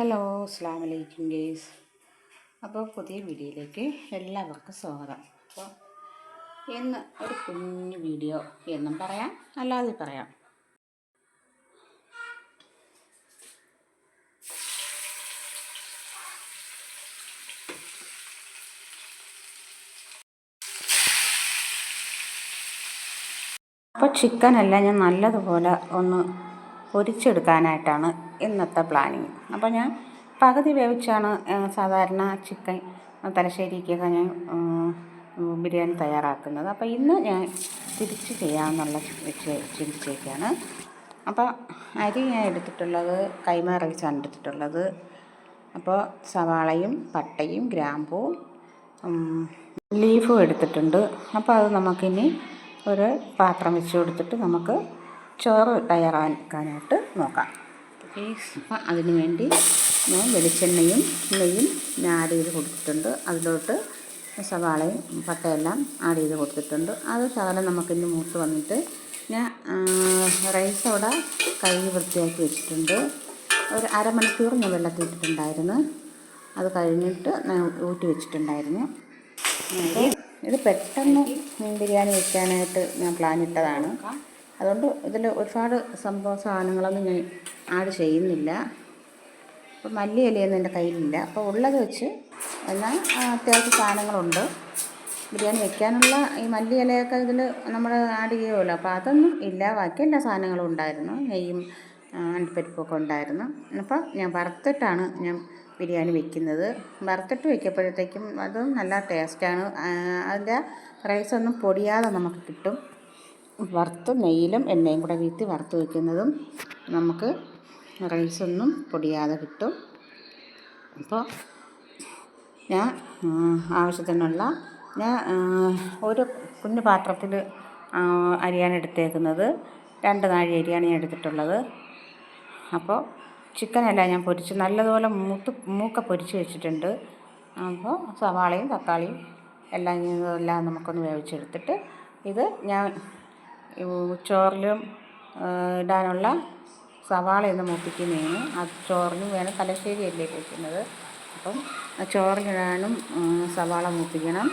Hello, അസ്സാം വലൈക്കും guys. അപ്പോൾ പുതിയ വീഡിയോയിലേക്ക് എല്ലാവർക്കും സ്വാഗതം. അപ്പോൾ ഇന്ന് ഒരു കുഞ്ഞു വീഡിയോ എന്നും പറയാം, അല്ലാതെ പറയാം. അപ്പോൾ ചിക്കനെല്ലാം ഞാൻ നല്ലതുപോലെ ഒന്ന് പൊരിച്ചെടുക്കാനായിട്ടാണ് ഇന്നത്തെ പ്ലാനിങ്. അപ്പോൾ ഞാൻ പകുതി വേവിച്ചാണ് സാധാരണ ചിക്കൻ തലശ്ശേരിക്കൊക്കെ ഞാൻ ബിരിയാണി തയ്യാറാക്കുന്നത്. അപ്പോൾ ഇന്ന് ഞാൻ തിരിച്ച് ചെയ്യാമെന്നുള്ള ചിരിച്ചേക്കാണ്. അപ്പോൾ അരി ഞാൻ എടുത്തിട്ടുള്ളത് കൈമ റൈസാണ് എടുത്തിട്ടുള്ളത്. അപ്പോൾ സവാളയും പട്ടയും ഗ്രാമ്പൂവും ലീഫും എടുത്തിട്ടുണ്ട്. അപ്പോൾ അത് നമുക്കിനി ഒരു പാത്രം വെച്ച് കൊടുത്തിട്ട് നമുക്ക് ചോറ് തയ്യാറാക്കാനായിട്ട് നോക്കാം. അപ്പം അതിന് വേണ്ടി ഞാൻ വെളിച്ചെണ്ണയും നെയ്യും ആഡ് ചെയ്ത് കൊടുത്തിട്ടുണ്ട്. അതിലോട്ട് സവാളയും പട്ടയെല്ലാം ആഡ് ചെയ്ത് കൊടുത്തിട്ടുണ്ട്. അത് ശകലം നമുക്കിന്ന് മൂത്ത് വന്നിട്ട് ഞാൻ റൈസ് അവിടെ കഴുകി വൃത്തിയാക്കി വെച്ചിട്ടുണ്ട്. ഒരു അരമണിക്കൂർ ഞാൻ വെള്ളത്തിൽ ഇട്ടിട്ടുണ്ടായിരുന്നു. അത് കഴിഞ്ഞിട്ട് ഞാൻ ഊറ്റി വെച്ചിട്ടുണ്ടായിരുന്നു. ഇത് പെട്ടെന്ന് ബിരിയാണി വയ്ക്കാനായിട്ട് ഞാൻ പ്ലാൻ ഇട്ടതാണ്. അതുകൊണ്ട് ഇതിൽ ഒരുപാട് സാധനങ്ങളൊന്നും ഞാൻ ആഡ് ചെയ്യുന്നില്ല. അപ്പോൾ മല്ലി ഇലയൊന്നും എൻ്റെ കയ്യിലില്ല. അപ്പോൾ ഉള്ളത് വെച്ച് എന്നാൽ അത്യാവശ്യം സാധനങ്ങളുണ്ട്. ബിരിയാണി വയ്ക്കാനുള്ള ഈ മല്ലി ഇലയൊക്കെ ഇതിൽ നമ്മൾ ആഡ് ചെയ്യുമല്ലോ. അപ്പോൾ അതൊന്നും ഇല്ല. ബാക്കി എല്ലാ സാധനങ്ങളും ഉണ്ടായിരുന്നു. നെയ്യും അണ്ടിപ്പരിപ്പൊക്കെ ഉണ്ടായിരുന്നു. അപ്പോൾ ഞാൻ വറുത്തിട്ടാണ് ഞാൻ ബിരിയാണി വയ്ക്കുന്നത്. വറുത്തിട്ട് വയ്ക്കപ്പോഴത്തേക്കും അതും നല്ല ടേസ്റ്റാണ്. അതിൻ്റെ റൈസൊന്നും പൊടിയാതെ നമുക്ക് കിട്ടും. വറുത്ത് നെയ്യിലും എണ്ണയും കൂടെ വീഴ്ത്തി വറുത്ത് വയ്ക്കുന്നതും നമുക്ക് റൈസൊന്നും പൊടിയാതെ കിട്ടും. അപ്പോൾ ഞാൻ ആവശ്യത്തിനുള്ള ഞാൻ ഒരു കുഞ്ഞു പാത്രത്തിൽ അരിയാണ് എടുത്തേക്കുന്നത്. 2 നാഴി അരിയാണ് ഞാൻ എടുത്തിട്ടുള്ളത്. അപ്പോൾ ചിക്കനെല്ലാം ഞാൻ പൊരിച്ച് നല്ലതുപോലെ മൂക്ക പൊരിച്ച് വെച്ചിട്ടുണ്ട്. അപ്പോൾ സവാളയും തക്കാളിയും എല്ലാം നമുക്കൊന്ന് വേവിച്ചെടുത്തിട്ട് ഇത് ഞാൻ ചോറിലും ഇടാനുള്ള സവാളയൊന്ന് മൂപ്പിക്കുന്നതിന് അത് ചോറിന് വേണം. തലശ്ശേരി അല്ലേ വയ്ക്കുന്നത്. അപ്പം ചോറിനിടാനും സവാള മൂപ്പിക്കണം.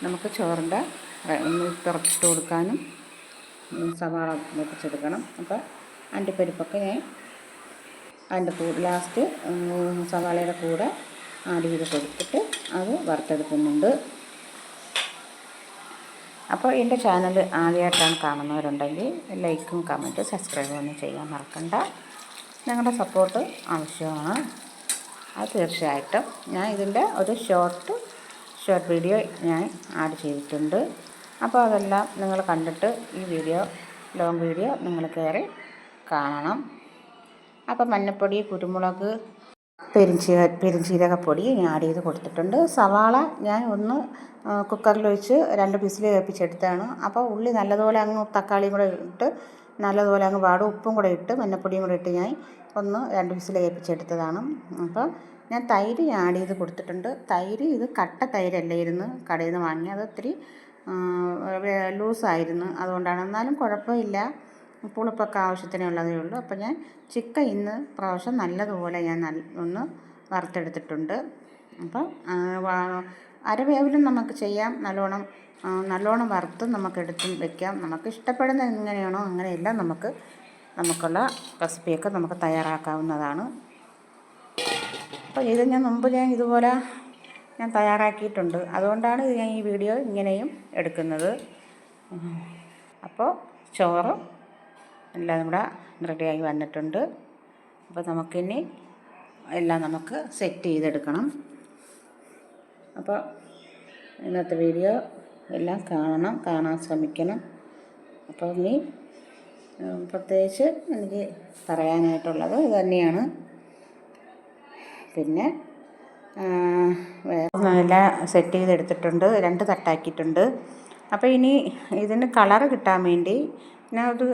നമുക്ക് ചോറിൻ്റെ തുറച്ചിട്ട് കൊടുക്കാനും സവാള മൂപ്പിച്ചെടുക്കണം. അപ്പോൾ അണ്ടിപ്പരിപ്പൊക്കെ ഞാൻ അതിൻ്റെ കൂടെ ലാസ്റ്റ് സവാളയുടെ കൂടെ ആഡ് ചെയ്ത് കൊടുത്തിട്ട് അത് വറുത്തെടുക്കുന്നുണ്ട്. അപ്പോൾ എൻ്റെ ചാനൽ ആദ്യമായിട്ടാണ് കാണുന്നവരുണ്ടെങ്കിൽ ലൈക്കും കമൻറ്റും സബ്സ്ക്രൈബും ഒന്നും ചെയ്യാൻ മറക്കണ്ട. നിങ്ങളുടെ സപ്പോർട്ട് ആവശ്യമാണ്. അത് തീർച്ചയായിട്ടും ഞാൻ ഇതിൻ്റെ ഒരു ഷോർട്ട് വീഡിയോ ഞാൻ ആഡ് ചെയ്തിട്ടുണ്ട്. അപ്പോൾ അതെല്ലാം നിങ്ങൾ കണ്ടിട്ട് ഈ ലോങ് വീഡിയോ നിങ്ങൾ കയറി കാണണം. അപ്പോൾ മഞ്ഞൾപ്പൊടി, കുരുമുളക്, പെരുംജീരകപ്പൊടി ഞാൻ ആഡ് ചെയ്ത് കൊടുത്തിട്ടുണ്ട്. സവാള ഞാൻ ഒന്ന് കുക്കറിൽ വെച്ച് 2 വിസിൽ കേൾപ്പിച്ചെടുത്താണ്. അപ്പോൾ ഉള്ളി നല്ലതുപോലെ അങ്ങ് തക്കാളിയും കൂടെ ഇട്ട് നല്ലതുപോലെ അങ്ങ് പാടും ഉപ്പും കൂടെ ഇട്ട് മഞ്ഞൾപ്പൊടിയും കൂടെ ഇട്ട് ഞാൻ 2 വിസിൽ കേൾപ്പിച്ചെടുത്തതാണ്. അപ്പോൾ ഞാൻ തൈര് ആഡ് ചെയ്ത് കൊടുത്തിട്ടുണ്ട്. തൈര് ഇത് കട്ട തൈരല്ലായിരുന്നു കടയിൽ നിന്ന് വാങ്ങി. അത് ഒത്തിരി ലൂസായിരുന്നു. അതുകൊണ്ടാണ്. എന്നാലും കുഴപ്പമില്ല. പുളിപ്പൊക്കെ ആവശ്യത്തിനേ ഉള്ളതേ ഉള്ളൂ. അപ്പോൾ ഞാൻ ചിക്കൻ ഇന്ന് പ്രാവശ്യം നല്ലതുപോലെ ഞാൻ ഒന്ന് വറുത്തെടുത്തിട്ടുണ്ട്. അപ്പം അരവേവിലും നമുക്ക് ചെയ്യാം. നല്ലോണം വറുത്തും നമുക്കെടുത്തും വയ്ക്കാം. നമുക്ക് ഇഷ്ടപ്പെടുന്ന എങ്ങനെയാണോ അങ്ങനെയെല്ലാം നമുക്കുള്ള റെസിപ്പിയൊക്കെ നമുക്ക് തയ്യാറാക്കാവുന്നതാണ്. അപ്പോൾ ഇത് മുമ്പ് ഞാൻ ഇതുപോലെ ഞാൻ തയ്യാറാക്കിയിട്ടുണ്ട്. അതുകൊണ്ടാണ് ഞാൻ ഈ വീഡിയോ ഇങ്ങനെയും എടുക്കുന്നത്. അപ്പോൾ ചോറ് എല്ലാം കൂടെ റെഡിയായി വന്നിട്ടുണ്ട്. അപ്പോൾ നമുക്കിനി എല്ലാം നമുക്ക് സെറ്റ് ചെയ്തെടുക്കണം. അപ്പോൾ ഇന്നത്തെ വീഡിയോ എല്ലാം കാണാൻ ശ്രമിക്കണം. അപ്പോൾ ഇനി പ്രത്യേകിച്ച് എനിക്ക് പറയാനായിട്ടുള്ളത് ഇത് തന്നെയാണ്. പിന്നെ എല്ലാം സെറ്റ് ചെയ്തെടുത്തിട്ടുണ്ട്. 2 തട്ടാക്കിയിട്ടുണ്ട്. അപ്പോൾ ഇനി ഇതിന് കളറ് കിട്ടാൻ വേണ്ടി ഞാൻ ഒരു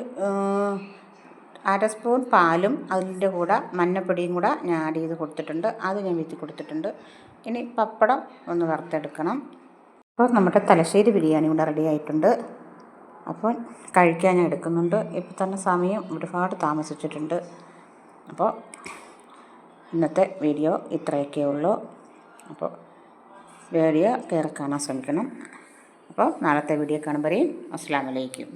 1/2 സ്പൂൺ പാലും അതിൻ്റെ കൂടെ മഞ്ഞൾപ്പൊടിയും കൂടെ ഞാൻ ആഡ് ചെയ്ത് കൊടുത്തിട്ടുണ്ട്. അത് ഞാൻ വീഴ്ത്തി കൊടുത്തിട്ടുണ്ട്. ഇനി പപ്പടം ഒന്ന് വറുത്തെടുക്കണം. അപ്പോൾ നമ്മുടെ തലശ്ശേരി ബിരിയാണി കൂടെ റെഡി ആയിട്ടുണ്ട്. അപ്പോൾ കഴിക്കാൻ ഞാൻ എടുക്കുന്നുണ്ട്. ഇപ്പോൾ തന്നെ സമയം ഒരുപാട് താമസിച്ചിട്ടുണ്ട്. അപ്പോൾ ഇന്നത്തെ വീഡിയോ ഇത്രയൊക്കെ ഉള്ളൂ. അപ്പോൾ വീഡിയോ കയറി കാണാൻ ശ്രമിക്കണം. അപ്പോൾ നാളത്തെ വീഡിയോ കാണുമ്പോഴേക്കും അസ്സലാമു അലൈക്കും.